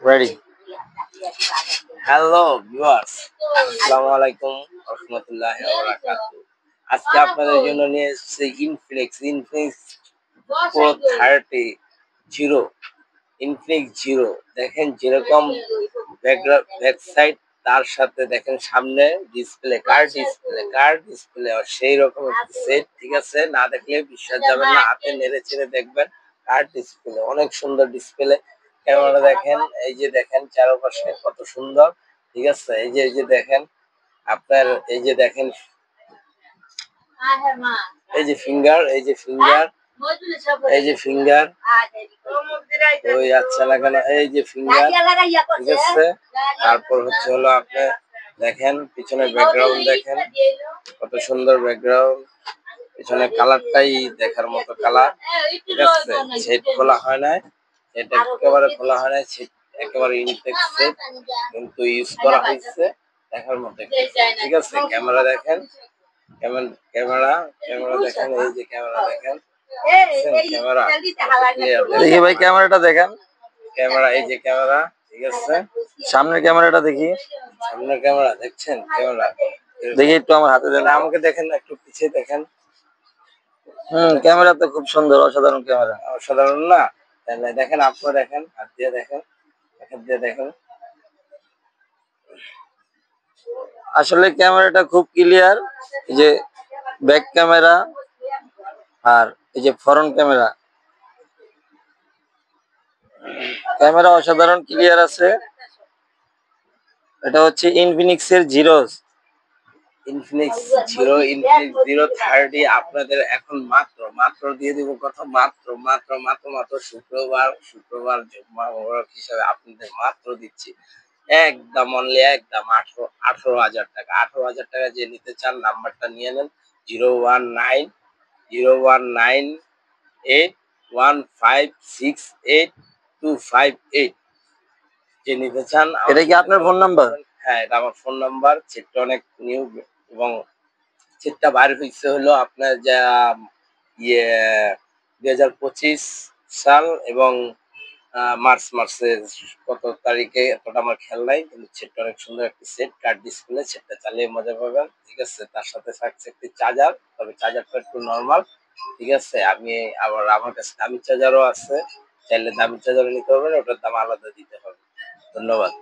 Ready. Hello viewers, আসসালামু আলাইকুম ওয়া রাহমাতুল্লাহি ওয়া বারাকাতুহু। আজকে আপনাদের জন্য নিয়ে এসেছি Infinix pro 30 zero. Infinix zero দেখেন যেরকম ব্যাক সাইড, তার সাথে দেখেন সামনে কার ডিসপ্লে সেই রকম একটি সেট। ঠিক আছে, না দেখলে বিশ্বাস যাবে না, হাতে নেড়ে চেড়ে দেখবেন। কার ডিসপ্লে অনেক সুন্দর ডিসপ্লে। ক্যামেরা দেখেন, এই যে দেখেন চারপাশে কত সুন্দর। ঠিক আছে, এই যে দেখেন আপনার, এই যে দেখেন এই যে ফিঙ্গার ওই আচ্ছা না কেন, এই যে ফিঙ্গার। ঠিক আছে, তারপর হচ্ছে হলো আপনি দেখেন পিছনে ব্যাকগ্রাউন্ড দেখেন কত সুন্দর ব্যাকগ্রাউন্ড। পিছনে কালারটাই দেখার মতো কালার। ঠিক আছে, সেট খোলা হয় না, এটা একেবারে খোলা হয় না, সেট একেবারে ইনটেক্স সেট, কিন্তু ইউজ করা হয়েছে দেখার মতো। ঠিক আছে, ক্যামেরা দেখেন, ক্যামেরা ক্যামেরা দেখেন, এই যে ক্যামেরা দেখেন, ক্যামেরা দেখি ভাই, ক্যামেরাটা দেখেন, ক্যামেরা এই যে ক্যামেরা। ঠিক আছে, সামনের ক্যামেরাটা দেখি, সামনের ক্যামেরা দেখছেন, ক্যামেরা দেখি একটু আমার হাতে দেন, আমাকে দেখেন না, একটু পিছিয়ে দেখেন। ক্যামেরা তো খুব সুন্দর, অসাধারণ ক্যামেরা। অসাধারণ না? তাহলে দেখেন, আপনারা দেখেন, হাত দিয়ে দেখেন, হাত দিয়ে দেখেন। আসলে ক্যামেরাটা খুব ক্লিয়ার, এই যে ব্যাক ক্যামেরা আর এই যে ফ্রন্ট ক্যামেরা, ক্যামেরা অসাধারণ ক্লিয়ার আছে। এটা হচ্ছে ইনফিনিক্স এর ইনফিনিক্স জিরো 30 আপনাদের এখন মাত্র দিয়ে দিব কথা, মাত্র শুক্রবার মোবারক হিসাবে আপনাদের মাত্র দিচ্ছি একদম অনলি একদম 18,000 টাকা। 18,000 টাকা যে নিতে চান নাম্বারটা নিয়ে নেন, 01901981568 যে নিতে চান। এটা কি আপনার ফোন নাম্বার? হ্যাঁ, এটা আমার ফোন নাম্বার। সেটটা অনেক নিউ এবং সেটটা বাইর হয়েছে হলো আপনার যা ইয়ে 2025 সাল এবং মার্চের কত তারিখে এতটা আমার খেয়াল নাই, কিন্তু সেটটা অনেক সুন্দর একটি সেট, কার্ড ডিসপ্লে। সেটটা চালিয়ে মজা পাবেন। ঠিক আছে, তার সাথে থাকছে একটি চার্জার, তবে চার্জারটা একটু নর্মাল। ঠিক আছে, আমার কাছে দামি চার্জারও আছে, চাইলে দামি চার্জারও নিতে পারবেন, ওটার দাম আলাদা দিতে হবে। ধন্যবাদ।